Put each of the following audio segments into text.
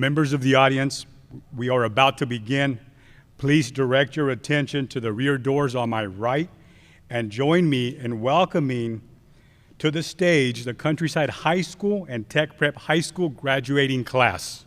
Members of the audience, we are about to begin. Please direct your attention to the rear doors on my right and join me in welcoming to the stage the Countryside High School and Tech Prep High School graduating class.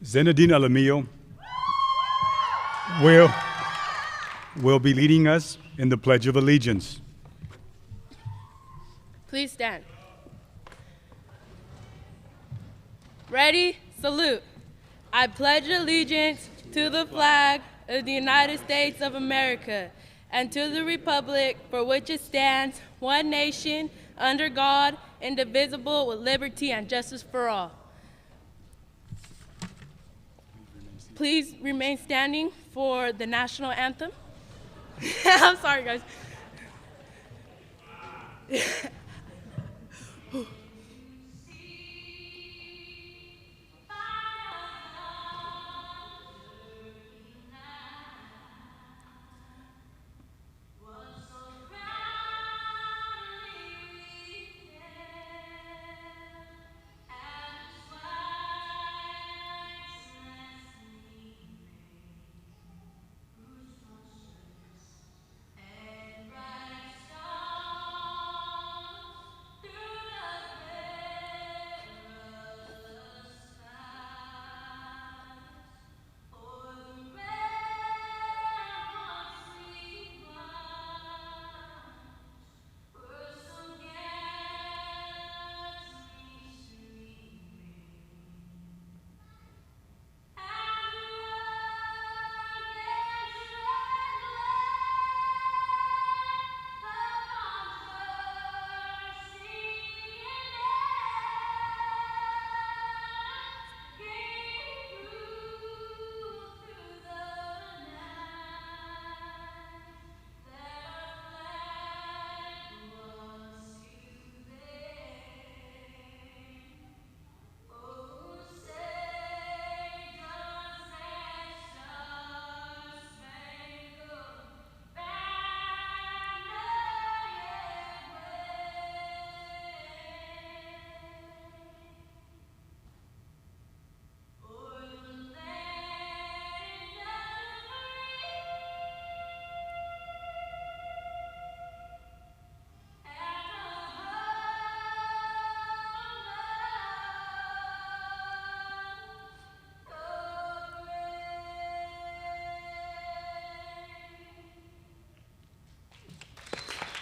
Zenadine Alamillo will be leading us in the Pledge of Allegiance. Please stand. Ready? Salute. I pledge allegiance to the flag of the United States of America and to the republic for which it stands, one nation, under God, indivisible, with liberty and justice for all. Please remain standing for the national anthem. I'm sorry, guys.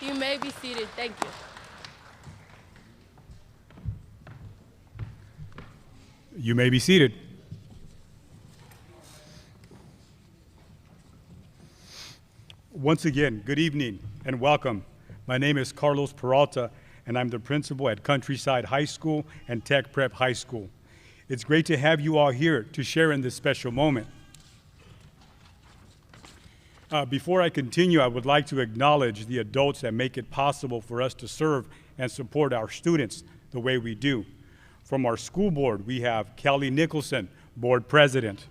You may be seated. Thank you. You may be seated. Once again, good evening and welcome. My name is Carlos Peralta, and I'm the principal at Countryside High School and Tech Prep High School. It's great to have you all here to share in this special moment. Before I continue, I would like to acknowledge the adults that make it possible for us to serve and support our students the way we do. From our school board, we have Kelly Nicholson, board president,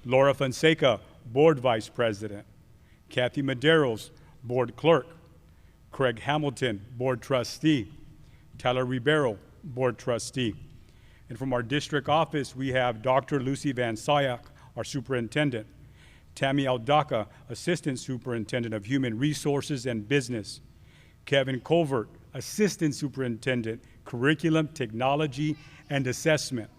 Laura Fonseca, board vice president, Kathy Maderos, board clerk, Craig Hamilton, board trustee, Tyler Ribeiro, board trustee. And from our district office, we have Dr. Lucy Van Sayak, our superintendent, Tammy Aldaka, assistant superintendent of human resources and business, Kevin Colvert, assistant superintendent, curriculum, technology, and assessment,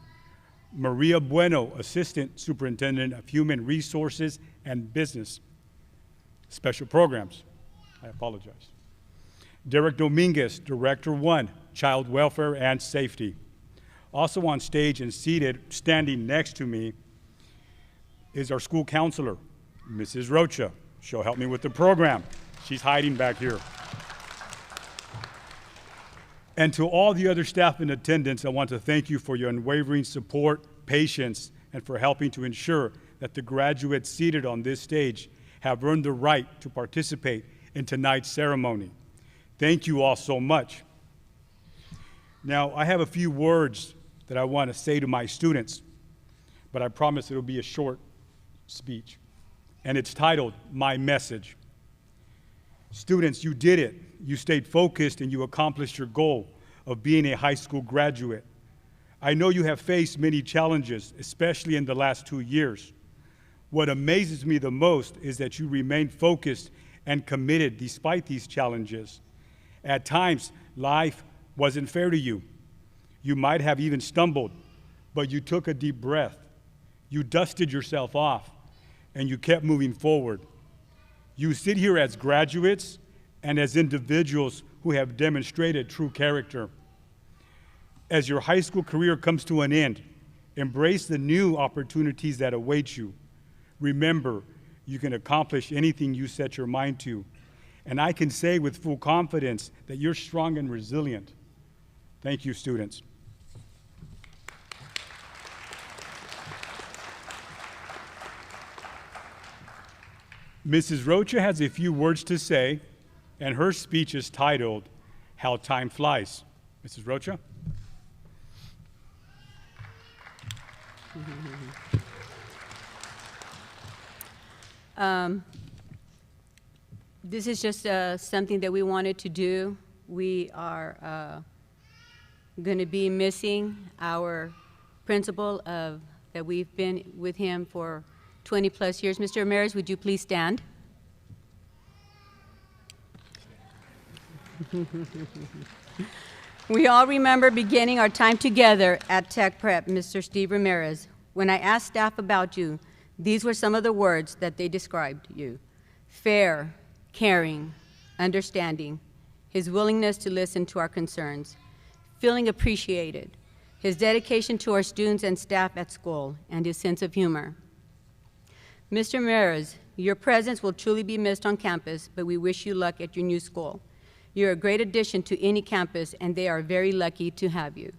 Maria Bueno, assistant superintendent of human resources and business, special programs. I apologize. Derek Dominguez, Director 1, Child Welfare and Safety. Also on stage and seated, standing next to me, is our school counselor, Mrs. Rocha. She'll help me with the program. She's hiding back here. And to all the other staff in attendance, I want to thank you for your unwavering support, patience, and for helping to ensure that the graduates seated on this stage have earned the right to participate in tonight's ceremony. Thank you all so much. Now, I have a few words that I want to say to my students, but I promise it'll be a short speech. And it's titled, My Message. Students, you did it. You stayed focused and you accomplished your goal of being a high school graduate. I know you have faced many challenges, especially in the last 2 years. What amazes me the most is that you remained focused and committed despite these challenges. At times, life wasn't fair to you. You might have even stumbled, but you took a deep breath. You dusted yourself off, and you kept moving forward. You sit here as graduates and as individuals who have demonstrated true character. As your high school career comes to an end, embrace the new opportunities that await you. Remember, you can accomplish anything you set your mind to. And I can say with full confidence that you're strong and resilient. Thank you, students. Mrs. Rocha has a few words to say, and her speech is titled, How Time Flies. Mrs. Rocha? This is just something that we wanted to do. We are going to be missing our principal that we've been with him for 20 plus years. Mr. Ramirez, would you please stand? We all remember beginning our time together at Tech Prep, Mr. Steve Ramirez. When I asked staff about you, these were some of the words that they described you. Fair, caring, understanding, his willingness to listen to our concerns, feeling appreciated, his dedication to our students and staff at school, and his sense of humor. Mr. Ramirez, your presence will truly be missed on campus, but we wish you luck at your new school. You're a great addition to any campus, and they are very lucky to have you.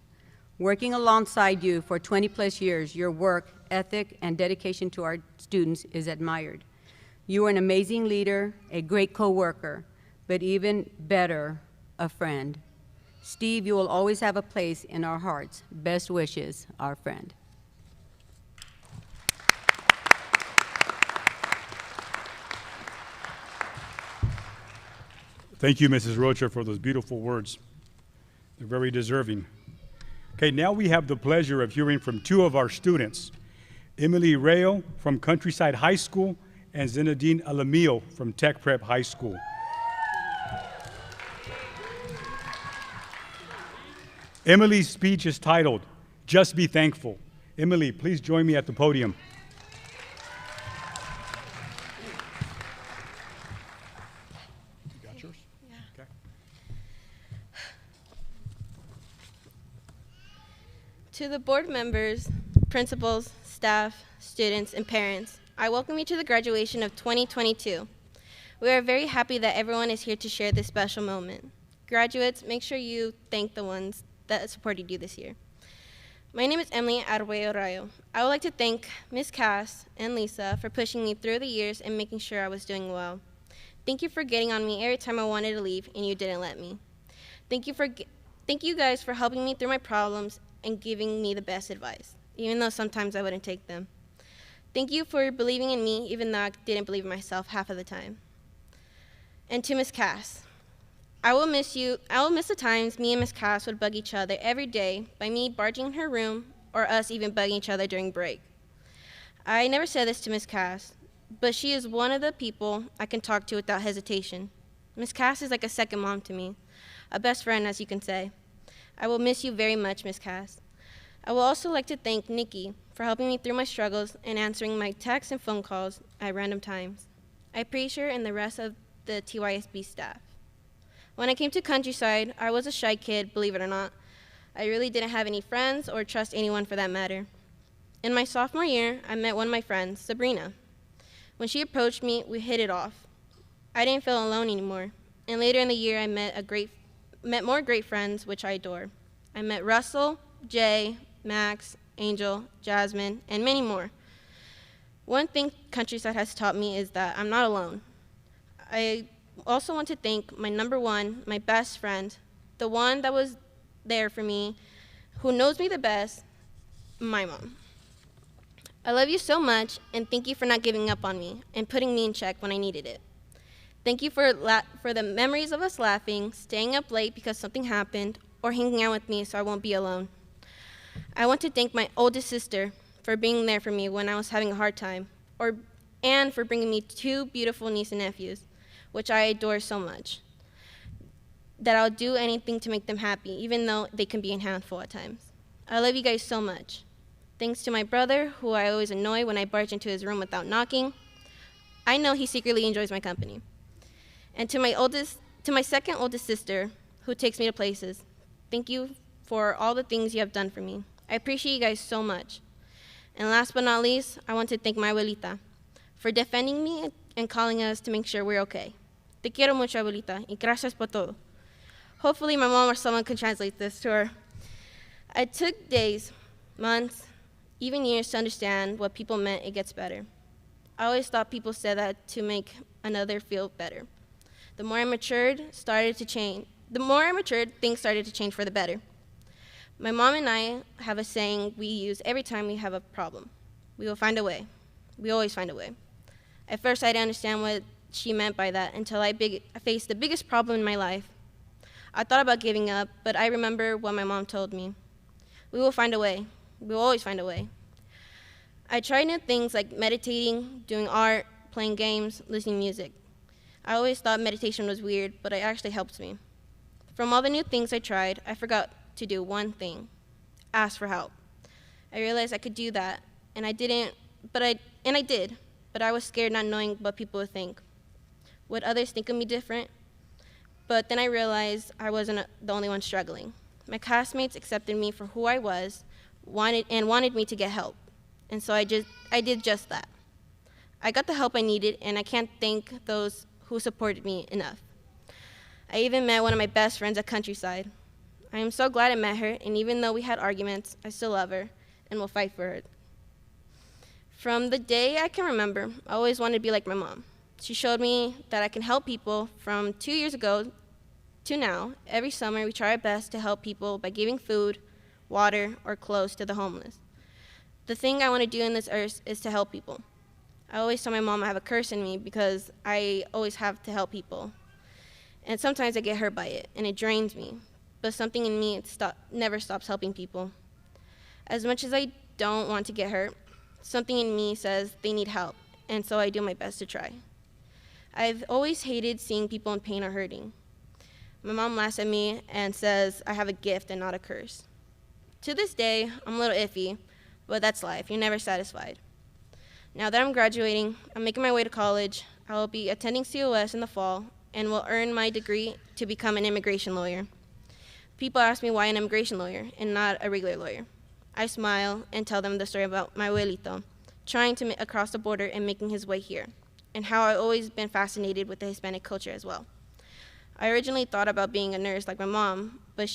Working alongside you for 20 plus years, your work, ethic, and dedication to our students is admired. You are an amazing leader, a great co-worker, but even better, a friend. Steve, you will always have a place in our hearts. Best wishes, our friend. Thank you, Mrs. Rocha, for those beautiful words. They're very deserving. Okay, now we have the pleasure of hearing from two of our students, Emily Rayo from Countryside High School and Zinedine Alamillo from Tech Prep High School. Emily's speech is titled, Just Be Thankful. Emily, please join me at the podium. You got yours? Yeah. Okay. To the board members, principals, staff, students, and parents, I welcome you to the graduation of 2022. We are very happy that everyone is here to share this special moment. Graduates, make sure you thank the ones that supported you this year. My name is Emily Arguello Rayo. I would like to thank Ms. Cass and Lisa for pushing me through the years and making sure I was doing well. Thank you for getting on me every time I wanted to leave and you didn't let me. Thank you guys for helping me through my problems and giving me the best advice, even though sometimes I wouldn't take them. Thank you for believing in me, even though I didn't believe in myself half of the time. And to Ms. Cass, I will miss you. I will miss the times me and Ms. Cass would bug each other every day by me barging in her room or us even bugging each other during break. I never said this to Ms. Cass, but she is one of the people I can talk to without hesitation. Ms. Cass is like a second mom to me, a best friend, as you can say. I will miss you very much, Ms. Cass. I would also like to thank Nikki for helping me through my struggles and answering my texts and phone calls at random times. I appreciate her and the rest of the TYSB staff. When I came to Countryside, I was a shy kid, believe it or not. I really didn't have any friends or trust anyone for that matter. In my sophomore year, I met one of my friends, Sabrina. When she approached me, we hit it off. I didn't feel alone anymore. And later in the year, I met more great friends, which I adore. I met Russell, Jay, Max, Angel, Jasmine, and many more. One thing Countryside has taught me is that I'm not alone. I also want to thank my number one, my best friend, the one that was there for me, who knows me the best, my mom. I love you so much, and thank you for not giving up on me and putting me in check when I needed it. Thank you for the memories of us laughing, staying up late because something happened, or hanging out with me so I won't be alone. I want to thank my oldest sister for being there for me when I was having a hard time, and for bringing me 2 beautiful nieces and nephews, which I adore so much, that I'll do anything to make them happy, even though they can be a handful at times. I love you guys so much. Thanks to my brother, who I always annoy when I barge into his room without knocking. I know he secretly enjoys my company. And to my second oldest sister, who takes me to places, thank you for all the things you have done for me. I appreciate you guys so much. And last but not least, I want to thank my abuelita for defending me and calling us to make sure we're okay. Te quiero mucho, abuelita, y gracias por todo. Hopefully my mom or someone can translate this to her. I took days, months, even years to understand what people meant it gets better. I always thought people said that to make another feel better. The more I matured, things started to change for the better. My mom and I have a saying we use every time we have a problem. We will find a way. We always find a way. At first, I didn't understand what she meant by that until I faced the biggest problem in my life. I thought about giving up, but I remember what my mom told me. We will find a way. We will always find a way. I tried new things like meditating, doing art, playing games, listening to music. I always thought meditation was weird, but it actually helped me. From all the new things I tried, I forgot to do one thing: ask for help. I realized I could do that, and I did, but I was scared not knowing what people would think. Would others think of me different? But then I realized I wasn't the only one struggling. My classmates accepted me for who I was, wanted me to get help, and so I did just that. I got the help I needed, and I can't thank those who supported me enough. I even met one of my best friends at Countryside. I am so glad I met her, and even though we had arguments, I still love her and will fight for her. From the day I can remember, I always wanted to be like my mom. She showed me that I can help people. From 2 years ago to now, every summer we try our best to help people by giving food, water, or clothes to the homeless. The thing I want to do in this earth is to help people. I always tell my mom I have a curse in me because I always have to help people. And sometimes I get hurt by it, and it drains me. But something in me never stops helping people. As much as I don't want to get hurt, something in me says they need help, and so I do my best to try. I've always hated seeing people in pain or hurting. My mom laughs at me and says I have a gift and not a curse. To this day, I'm a little iffy, but that's life. You're never satisfied. Now that I'm graduating, I'm making my way to college. I will be attending COS in the fall and will earn my degree to become an immigration lawyer. People ask me why an immigration lawyer and not a regular lawyer. I smile and tell them the story about my abuelito trying to across the border and making his way here, and how I've always been fascinated with the Hispanic culture as well. I originally thought about being a nurse like my mom, but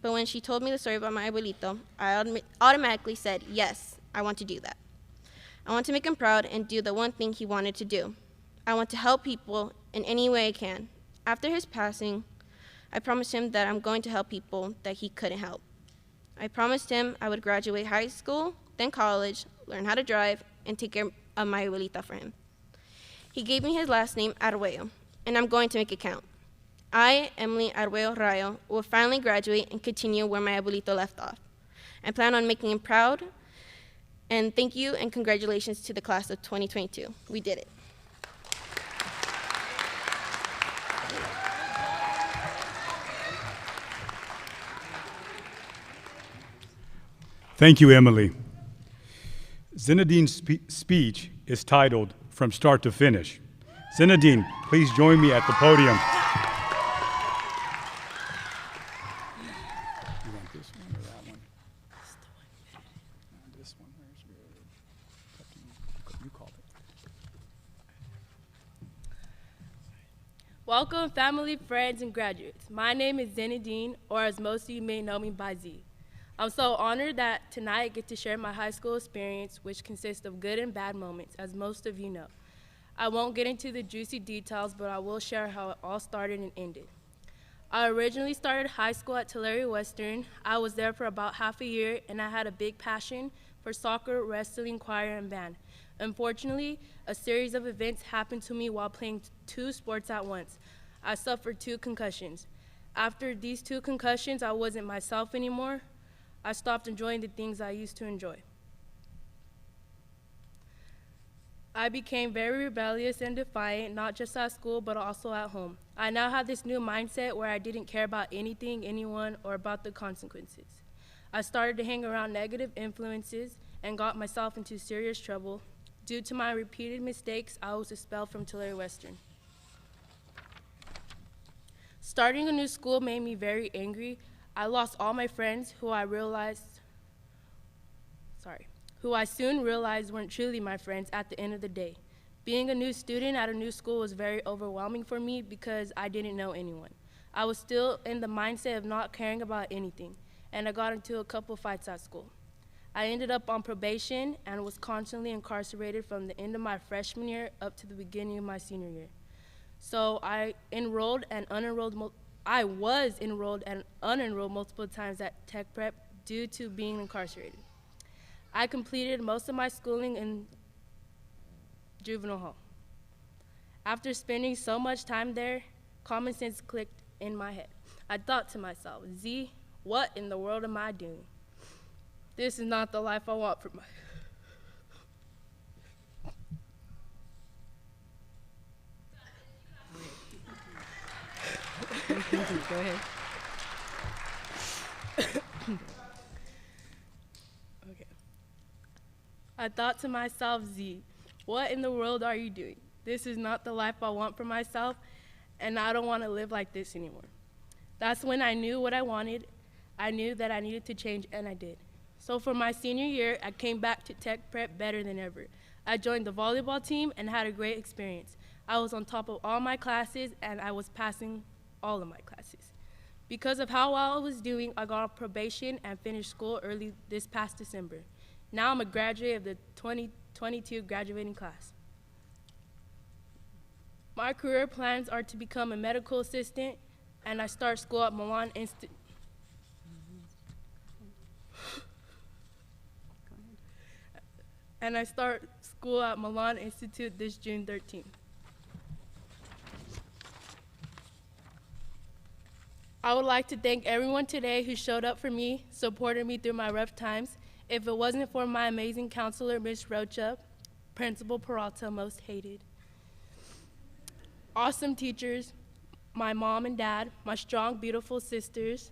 but when she told me the story about my abuelito, I automatically said, yes, I want to do that. I want to make him proud and do the one thing he wanted to do. I want to help people in any way I can. After his passing, I promised him that I'm going to help people that he couldn't help. I promised him I would graduate high school, then college, learn how to drive, and take care of my abuelita for him. He gave me his last name, Arguello, and I'm going to make it count. I, Emily Arguello Rayo, will finally graduate and continue where my abuelito left off. I plan on making him proud, and thank you and congratulations to the class of 2022. We did it. Thank you, Emily. Zinadine's speech is titled From Start to Finish. Zinadine, please join me at the podium. You want this one or that one? This one, where's your, you called it. Welcome, family, friends, and graduates. My name is Zinadine, or as most of you may know me by Z. I'm so honored that tonight I get to share my high school experience, which consists of good and bad moments, as most of you know. I won't get into the juicy details, but I will share how it all started and ended. I originally started high school at Tulare Western. I was there for about half a year, and I had a big passion for soccer, wrestling, choir, and band. Unfortunately, a series of events happened to me while playing 2 sports at once. I suffered 2 concussions. After these 2 concussions, I wasn't myself anymore. I stopped enjoying the things I used to enjoy. I became very rebellious and defiant, not just at school, but also at home. I now have this new mindset where I didn't care about anything, anyone, or about the consequences. I started to hang around negative influences and got myself into serious trouble. Due to my repeated mistakes, I was expelled from Tulare Western. Starting a new school made me very angry. I lost all my friends who I soon realized weren't truly my friends at the end of the day. Being a new student at a new school was very overwhelming for me because I didn't know anyone. I was still in the mindset of not caring about anything, and I got into a couple fights at school. I ended up on probation and was constantly incarcerated from the end of my freshman year up to the beginning of my senior year. So I was enrolled and unenrolled multiple times at Tech Prep due to being incarcerated. I completed most of my schooling in juvenile hall. After spending so much time there, common sense clicked in my head. I thought to myself, Z, what in the world am I doing? This is not the life I want for my Go ahead. Okay. I thought to myself, Z, what in the world are you doing? This is not the life I want for myself, and I don't want to live like this anymore. That's when I knew what I wanted. I knew that I needed to change, and I did. So for my senior year, I came back to Tech Prep better than ever. I joined the volleyball team and had a great experience. I was on top of all my classes, and I was passing all of my classes. Because of how well I was doing, I got off probation and finished school early this past December. Now I'm a graduate of the 2022 graduating class. My career plans are to become a medical assistant, and I start school at Milan Institute. And I start school at Milan Institute this June 13th. I would like to thank everyone today who showed up for me, supported me through my rough times. If it wasn't for my amazing counselor, Ms. Rocha, Principal Peralta, most hated, awesome teachers, my mom and dad, my strong, beautiful sisters,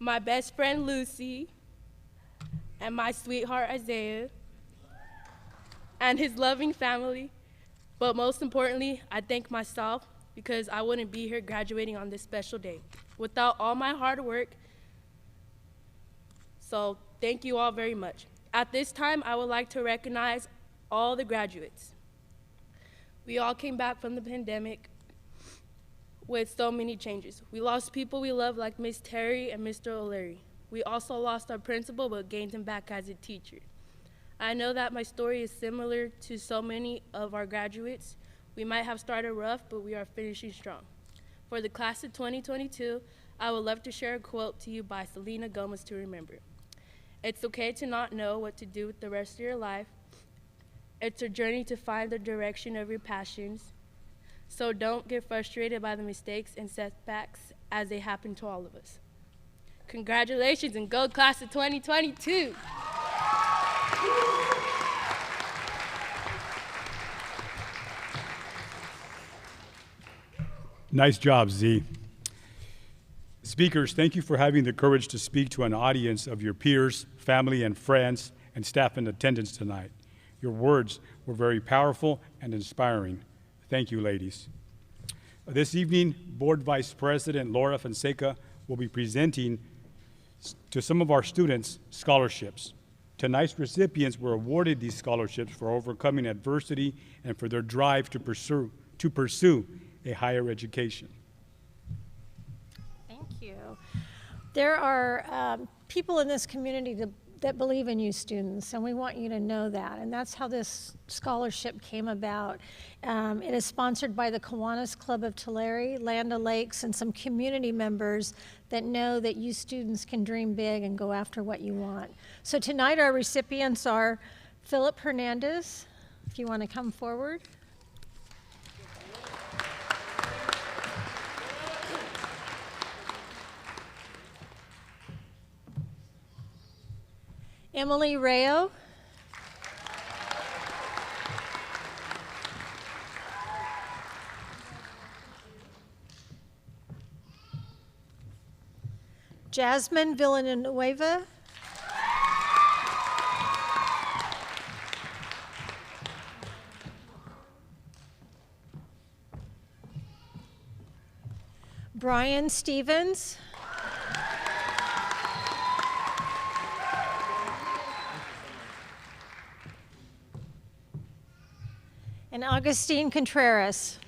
my best friend, Lucy, and my sweetheart, Isaiah, and his loving family. But most importantly, I thank myself because I wouldn't be here graduating on this special day without all my hard work. So thank you all very much. At this time, I would like to recognize all the graduates. We all came back from the pandemic. with so many changes. We lost people we love like Miss Terry and Mr. O'Leary. We also lost our principal but gained him back as a teacher. I know that my story is similar to so many of our graduates. We might have started rough, but we are finishing strong. For the class of 2022, I would love to share a quote to you by Selena Gomez to remember. It's okay to not know what to do with the rest of your life. It's a journey to find the direction of your passions. So don't get frustrated by the mistakes and setbacks as they happen to all of us. Congratulations and go class of 2022. Nice job, Z. Speakers, thank you for having the courage to speak to an audience of your peers, family, and friends, and staff in attendance tonight. Your words were very powerful and inspiring. Thank you, ladies. This evening, Board Vice President Laura Fonseca will be presenting to some of our students scholarships. Tonight's recipients were awarded these scholarships for overcoming adversity and for their drive to pursue a higher education. Thank you. There are people in this community that believe in you students, and we want you to know that. And that's how this scholarship came about. It is sponsored by the Kiwanis Club of Tulare, Land O'Lakes, and some community members that know that you students can dream big and go after what you want. So tonight our recipients are Philip Hernandez, if you want to come forward. Emily Rayo. Jasmine Villanueva. Brian Stevens. And Augustine Contreras.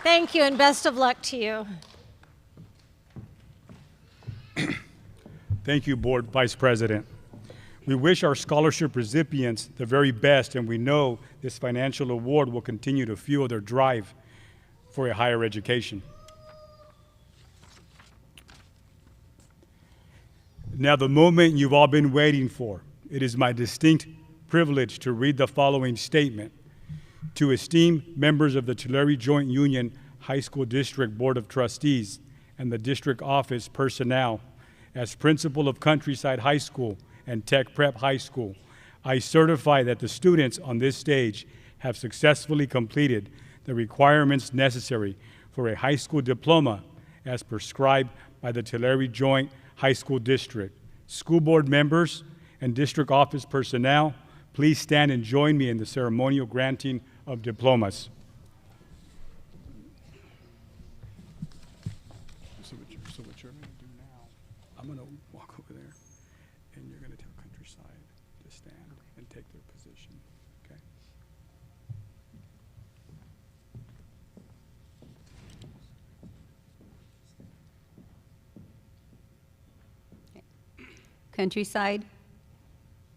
Thank you and best of luck to you. Thank you, Board Vice President. We wish our scholarship recipients the very best, and we know this financial award will continue to fuel their drive for a higher education. Now, the moment you've all been waiting for. It is my distinct privilege to read the following statement. To esteemed members of the Tulare Joint Union High School District Board of Trustees and the district office personnel, as principal of Countryside High School and Tech Prep High School, I certify that the students on this stage have successfully completed the requirements necessary for a high school diploma as prescribed by the Tulare Joint High School District. School board members and district office personnel, please stand and join me in the ceremonial granting of diplomas. So what you're going to do now, I'm going to walk over there, and you're going to tell Countryside to stand and take their position, okay? Countryside,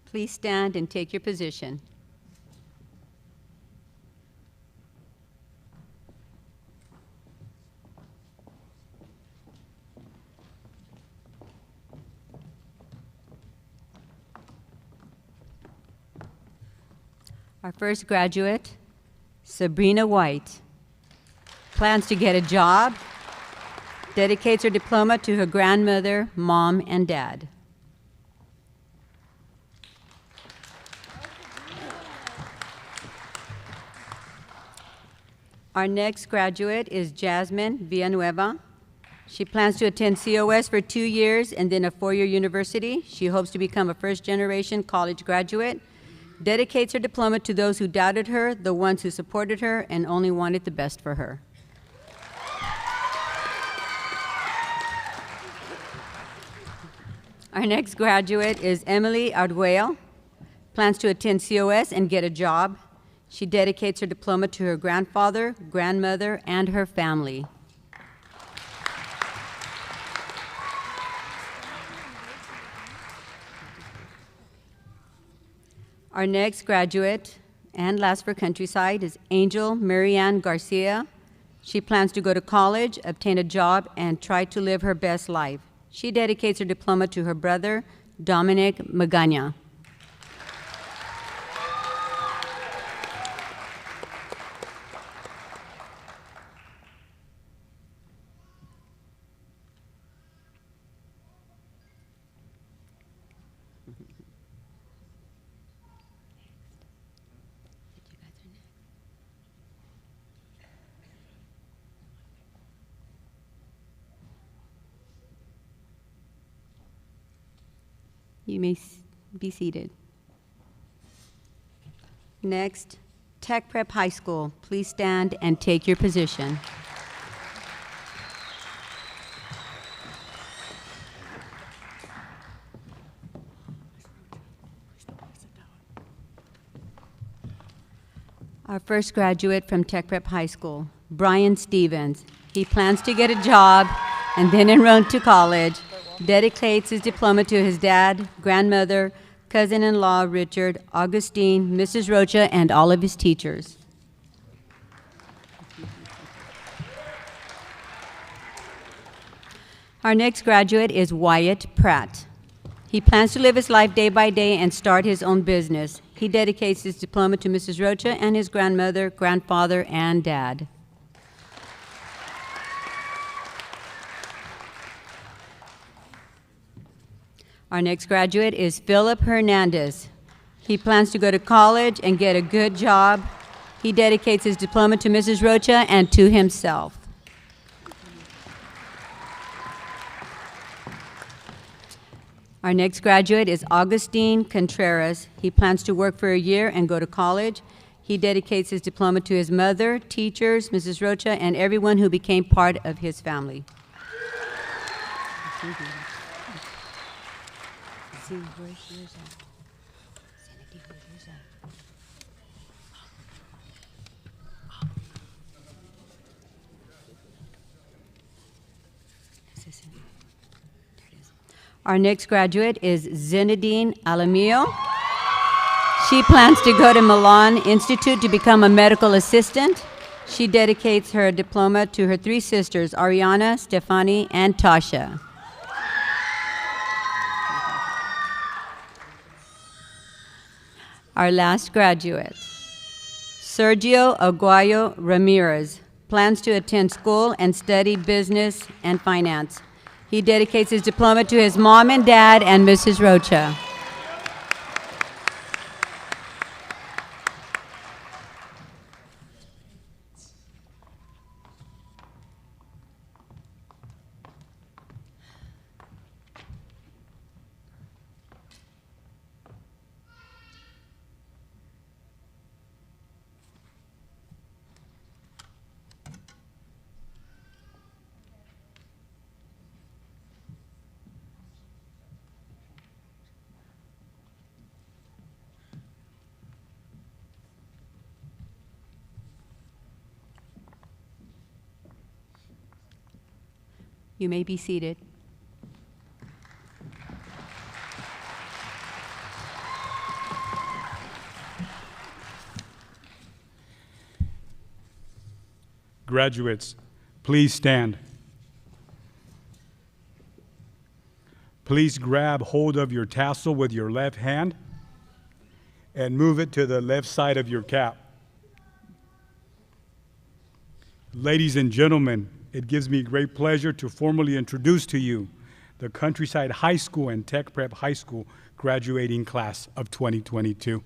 please stand and take your position. Our first graduate, Sabrina White, plans to get a job, dedicates her diploma to her grandmother, mom, and dad. Our next graduate is Jasmine Villanueva. She plans to attend COS for 2 years and then a 4-year university. She hopes to become a first-generation college graduate, dedicates her diploma to those who doubted her, the ones who supported her, and only wanted the best for her. Our next graduate is Emily Arguello. plans to attend COS and get a job. She dedicates her diploma to her grandfather, grandmother, and her family. Our next graduate, and last for Countryside, is Angel Marianne Garcia. She plans to go to college, obtain a job, and try to live her best life. She dedicates her diploma to her brother, Dominic Magana. You may be seated. Next, Tech Prep High School. Please stand and take your position. Our first graduate from Tech Prep High School, Brian Stevens. He plans to get a job and then enroll to college. Dedicates his diploma to his dad, grandmother, cousin-in-law Richard, Augustine, Mrs. Rocha, and all of his teachers. Our next graduate is Wyatt Pratt. He plans to live his life day by day and start his own business. He dedicates his diploma to Mrs. Rocha and his grandmother, grandfather, and dad. Our next graduate is Philip Hernandez. He plans to go to college and get a good job. He dedicates his diploma to Mrs. Rocha and to himself. Our next graduate is Augustine Contreras. He plans to work for a year and go to college. He dedicates his diploma to his mother, teachers, Mrs. Rocha, and everyone who became part of his family. Our next graduate is Zinedine Alamillo. She plans to go to Milan Institute to become a medical assistant. She dedicates her diploma to her three sisters, Ariana, Stefani, and Tasha. Our last graduate, Sergio Aguayo Ramirez, plans to attend school and study business and finance. He dedicates his diploma to his mom and dad and Mrs. Rocha. You may be seated. Graduates, please stand. Please grab hold of your tassel with your left hand and move it to the left side of your cap. Ladies and gentlemen, it gives me great pleasure to formally introduce to you the Countryside High School and Tech Prep High School graduating class of 2022.